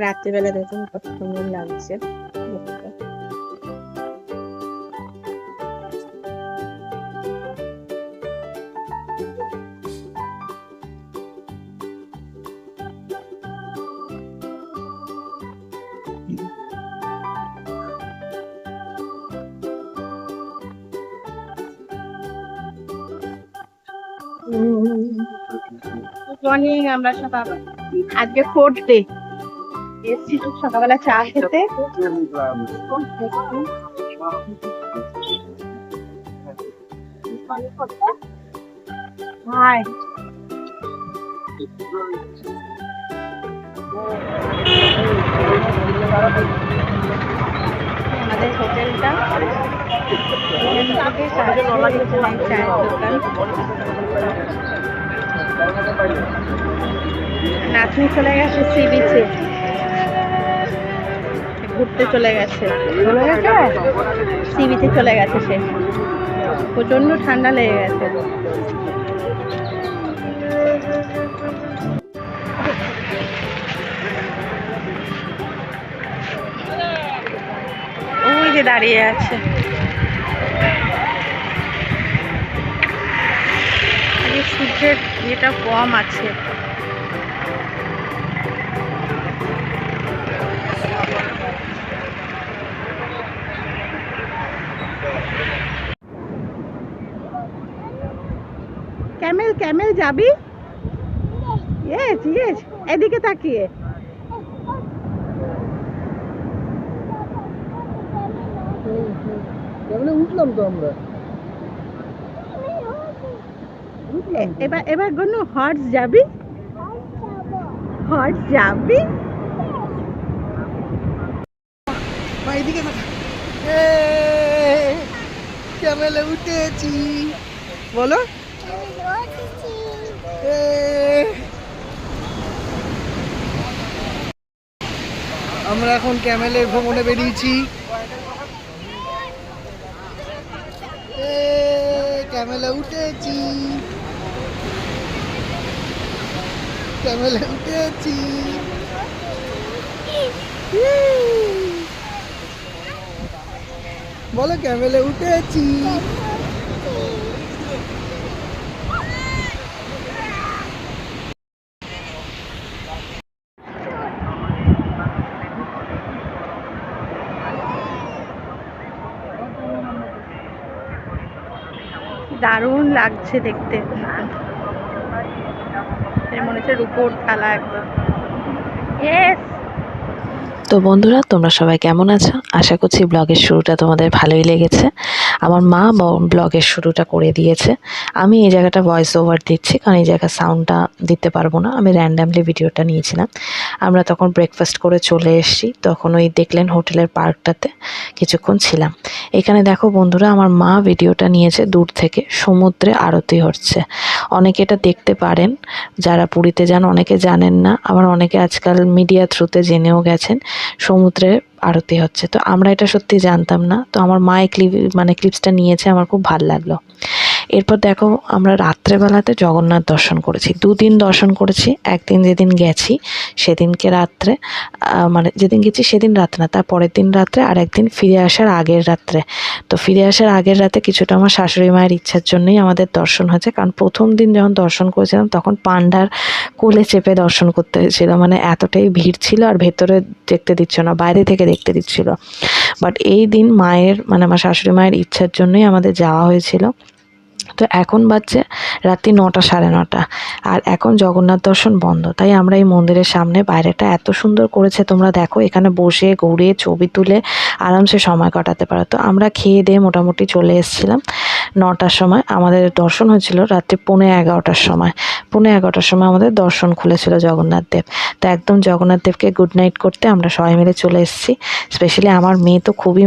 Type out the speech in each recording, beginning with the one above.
রাত্রিবেলা দেখুন কত সুন্দর লাগছে দেখতে। গুড মর্নিং, আমরা সব আজকে 4th ডে এসছি সকালবেলা চা খেতে। হাই, আমাদের হোটেলটা চায়ের দোকান। নাতনি চলে গেছে সি বিচে ঘুরতে, চলে গেছে সি বিচে চলে গেছে সে। প্রচন্ড ঠান্ডা লেগে গেছে। ওই যে দাঁড়িয়ে আছে, সূর্যের ইয়েটা কম আছে। ক্যামেল ক্যামেল যাবি? ইয়েস ইয়েস, এদিকে তাকিয়ে। উঠলাম তো আমরা। এবার এবার গনু হর্স যাবি? হর্স যাবি? এদিকে ক্যামেলে উঠেছি, বলো। আমরা এখন ক্যামেলে ভ্রমণে বেরিয়েছি। ক্যামেলে উঠেছি, ক্যামেলে উঠেছি। বলো ক্যামেলে উঠেছি। দারুণ লাগছে দেখতে, মনে হচ্ছে রূপোর থালা একদম। ইয়েস। তো বন্ধুরা, তোমরা সবাই কেমন আছো? আশা করছি ব্লগের শুরুটা তোমাদের ভালোই লেগেছে। আমার মা ব্লগের শুরুটা করে দিয়েছে। আমি এই জায়গাটা ভয়েস ওভার দিচ্ছি, কারণ এই জায়গার সাউন্ডটা দিতে পারবো না। আমি র্যান্ডামলি ভিডিওটা নিয়েছিলাম। আমরা তখন ব্রেকফাস্ট করে চলে এসেছি। তখন ওই দেখলেন হোটেলের পার্কটাতে কিছুক্ষণ ছিলাম। এখানে দেখো বন্ধুরা, আমার মা ভিডিওটা নিয়েছে দূর থেকে, সমুদ্রে আরতি হচ্ছে। অনেকে এটা দেখতে পারেন, যারা পুরীতে যান অনেকে জানেন না, আবার অনেকে আজকাল মিডিয়া থ্রুতে জেনেও গেছেন সমুদ্রে আরতি হচ্ছে। তো আমরা এটা সত্যি জানতাম না। তো আমার মা এই ক্লিপসটা নিয়েছে, আমার খুব ভালো লাগলো। এরপর দেখো, আমরা রাত্রেবেলাতে জগন্নাথ দর্শন করেছি। 2 দিন দর্শন করেছি। একদিন যেদিন গেছি সেদিনকে রাত্রে, যেদিন গেছি সেদিন রাত্রে না, তার পরের দিন রাত্রে, আর একদিন ফিরে আসার আগের রাত্রে। তো ফিরে আসার আগের রাতে কিছুটা আমার শাশুড়ি মায়ের ইচ্ছার জন্যই আমাদের দর্শন হয়েছে। কারণ প্রথম দিন যখন দর্শন করেছিলাম তখন পান্ডার কোলে চেপে দর্শন করতে হয়েছিল। এতটাই ভিড় ছিল, আর ভেতরে দেখতে দিচ্ছিল না, বাইরে থেকে দেখতে দিচ্ছিল। বাট এই দিন মায়ের আমার শাশুড়ি মায়ের ইচ্ছার জন্যই আমাদের যাওয়া হয়েছিল। তো এখন বাজছে রাত্রি 9টা, 9:30, আর এখন জগন্নাথ দর্শন বন্ধ। তাই আমরা এই মন্দিরের সামনে, বাইরেটা এত সুন্দর করেছে তোমরা দেখো, এখানে বসে ঘুরে ছবি তুলে আরামসে সময় কাটাতে পারো। তো আমরা খেয়ে দিয়ে মোটামুটি চলে এসেছিলাম 9টার সময়। আমাদের দর্শন হয়েছিল রাত্রি 11:45-টার সময়। 11:45-টার সময় আমাদের দর্শন খুলেছিল জগন্নাথ দেব। তো একদম জগন্নাথ দেবকে গুড নাইট করতে আমরা সবাই মিলে চলে এসেছি। স্পেশালি আমার মেয়ে তো খুবই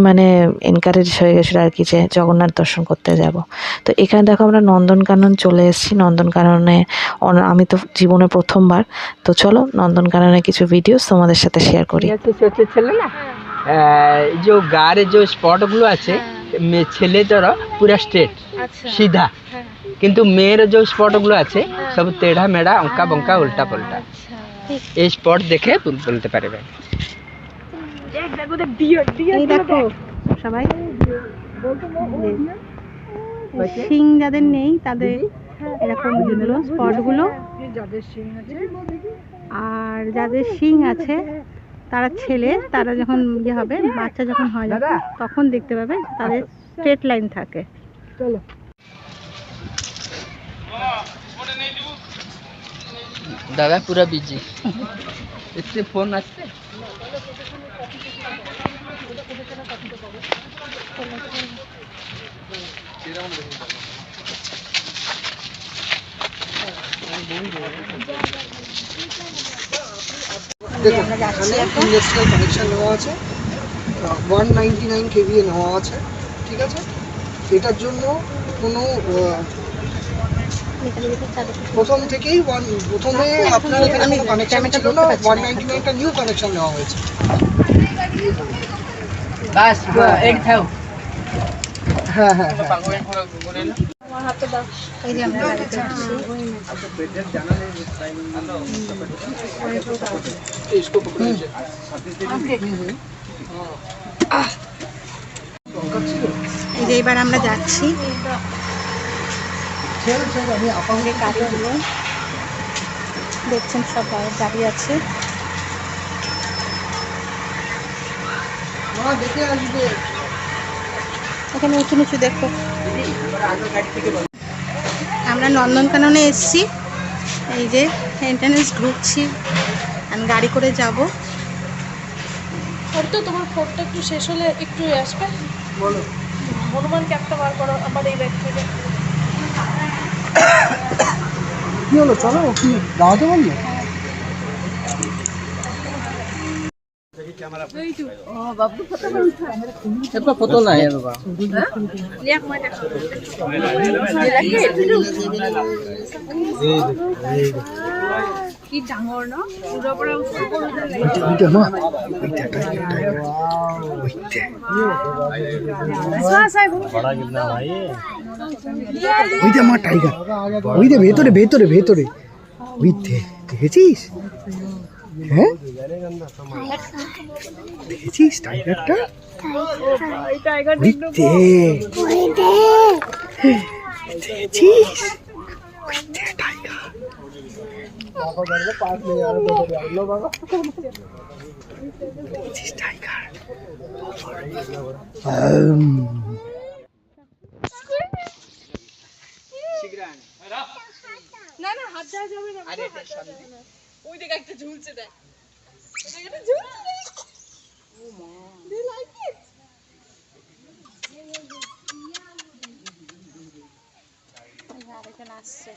এনকারেজ হয়ে গেছিলো আর কি, যে জগন্নাথ দর্শন করতে যাব। তো এখানে দেখো আমরা নন্দনকানন চলে এসেছি। নন্দনকাননে আমি তো জীবনে প্রথমবার। তো চলো নন্দনকাননের কিছু ভিডিও তোমাদের সাথে শেয়ার করি। চলে না, जो गारे जो स्पॉट गुलो আছে ছেলে যারা পুরা স্ট্রেট আচ্ছা সিধা, হ্যাঁ কিন্তু মেয়ের যে স্পটগুলো আছে সব তেড়া মেড়া অঙ্কা বঙ্কা উল্টা পাল্টা। আচ্ছা ঠিক এই স্পট দেখে বলতে পারবে। এই দেখো সবাই শিং যাদের নেই তাদের এরকম স্পটগুলো, আর যাদের শিং আছে তারা ছেলে, তারা যখন ইয়ে হবে বাচ্চা যখন হয় যখন, তখন দেখতে পাবে তাদের স্ট্রেট লাইন থাকে। দাদা পুরা বিজি, इससे फोन আসছে। দেখুন এখানে ইন্ডাস্ট্রিয়াল কানেকশন নেওয়া আছে, 199 কেভিএ নেওয়া আছে, ঠিক আছে। এটার জন্য কোনো প্রথম থেকেই প্রথমে আপনার এখানে কোনো কানেকশন ছিল না, 199টা নিউ কানেকশন নেওয়া হয়েছে। বাস এড থাও। হ্যাঁ হ্যাঁ এই যে আমরা গাড়িতে আসছি। এই যে এবার আমরা যাচ্ছি সঙ্গে কাজগুলো দেখছেন, সব দাঁড়িয়ে আছে। দেখে আসবে এখানে উঁচু নিচু দেখো। আমরা নন্দনকাননে এসেছি, এই যে এন্ট্রান্স ঢুকছি, আমি গাড়ি করে যাব। তো তোমার ফোনটা একটু শেষ হলে একটু আসবে, বলো হনুমান ক্যাপটা বার করো আমার এই ব্যাগ থেকে। কি হলো, চলো কি দাঁড়াতে বললো। ফটো নাই বাবা, কি ডাঙৰ ন, দূৰৰ পৰা ওইটা মা টাইগার, ওইটা ভেতরে ভেতরে ভেতরে, ওইতে দেখেছিস? হ্যাঁ দেখেছিস টাইগারটা? দেখেছিস টাইগার? টাইগার না না হাত দেওয়া যাবে না, ওই দিকে একটা ঝুলছে, দেখ ওই দিকে একটা ঝুলছে, দেখ ও মা, দে লাইক ইট। আরেকজন আসছে,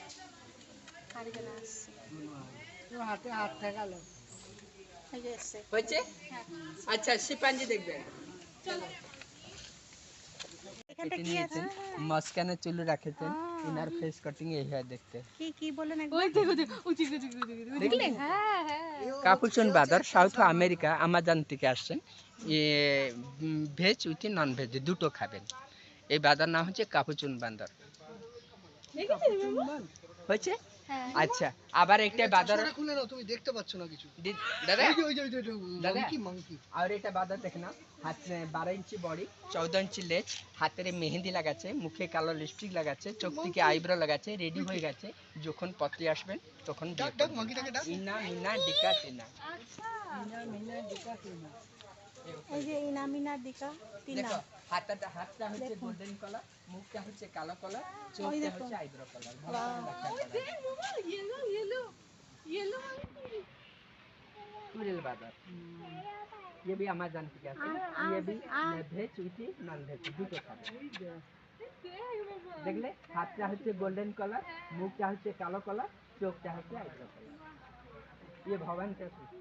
আরেকজন আসছে, হাতে হাত ঠেকালো এই যে এসছে। হয়েছে। আচ্ছা শিম্পাঞ্জি দেখবেন। এখানটা কি আছে? মাঝখানে চুল রাখেছেন, ইনার ফেস কাটিং এই হয় দেখতে। কি কি বলেন ওই দেখো দেখো উচি উচি দেখলে। হ্যাঁ হ্যাঁ কাপুচন বাঁদর সাউথ আমেরিকা আমাজন থেকে আসছেন, ভেজ উইথ নন ভেজ দুটো খাবেন। এই বাঁদর নাম হচ্ছে কাপুচন বাঁদর। হয়েছে। আচ্ছা আবার একটা বাঁদর খুলে নাও, তুমি দেখতে পাচ্ছ না কিছু দাদা। দাদা কি মাংকি, আর এটা বাঁদর দেখে না, হাত 12 ইঞ্চি বডি, 14 ইঞ্চি লেজ, হাতের মেহেন্দি লাগাচ্ছে, মুখে কালো লিপস্টিক লাগাচ্ছে, চোখ থেকে আইব্রো লাগাচ্ছে, রেডি হয়ে গেছে, যখন পথে আসবেন তখন ডাক ডাক মাংকিটাকে ডাক। ইনা মিনা ডিকা টিনা। এই যে ইনামিনা দিকা তিনা। দেখো হাতটা হচ্ছে গোল্ডেন কালার, মুখটা হচ্ছে কালো কালার, চোখটা হচ্ছে eyebrow colour. Yellow yellow yellow टूरिल बाजार ये भी अमेज़न की है, ये भी भेज उठी नॉन भेज দুটো খাবে। দেখলে হাতটা হচ্ছে গোল্ডেন কালার, মুখটা হচ্ছে কালো কালার, চোখটা হচ্ছে আইব্রো কালার। ये भगवान का सृष्टि।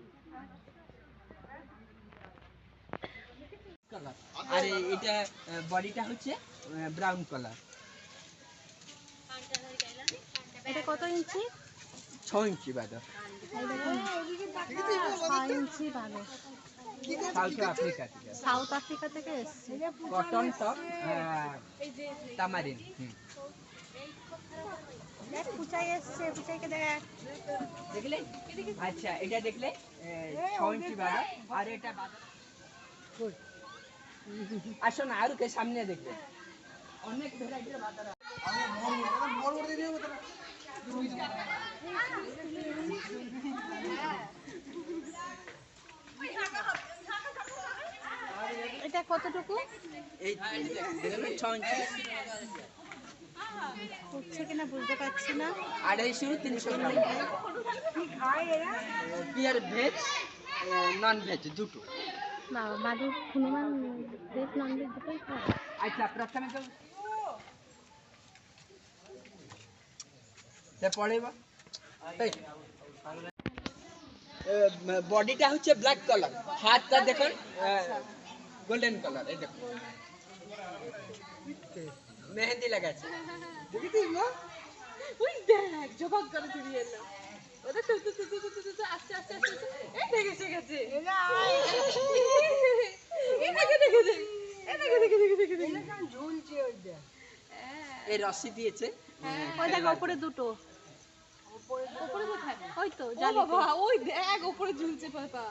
কালার আর এটা বডিটা হচ্ছে ব্রাউন কালার। এটা কত ইঞ্চি? 6 ইঞ্চি বাদর। এই দেখুন 6 ইঞ্চি বাঁদর। সাউথ আফ্রিকা থেকে সাউথ আফ্রিকা থেকে এসছে। Cotton top tamarind. দেখ কুচাই এসছে, কুচাইকে দেখ। দেখলে? আচ্ছা এটা দেখলে 6 ইঞ্চি বাজার আর এটা বাজার। আসো না আরো কে সামনে দেখবে অনেক ভ্যারাইটির বাজার আছে। এটা কতটুকু এই দেখলে 6 ইঞ্চি হচ্ছে কিনা বুঝতে পারছি না। 250 300 গ্রাম। পিওর ভেজ নন ভেজ দুটো। বাবা মাদু হনুমান ভেজ নন ভেজ দুটোই খায়। আচ্ছা প্রথমে তো পড়েবা বডিটা হচ্ছে ব্ল্যাক কালার, হাতটা দেখুন গোল্ডেন কালার। এই দেখুন মেহেন্দি লাগাচ্ছে। দেখেছিস না? ওই দেখ জবাব করে চলে এলো। ওটা তো আস্তে আস্তে আস্তে এই দেখে গেছে। এই দেখে ঝুলছে ওই দেখ। এই রশি দিয়েছে। ওই দেখ ওপরে দুটো, উপরে কোথায়? ওই তো ও জালি। বাবা ওই দেখ উপরে ঝুলছে পাতা।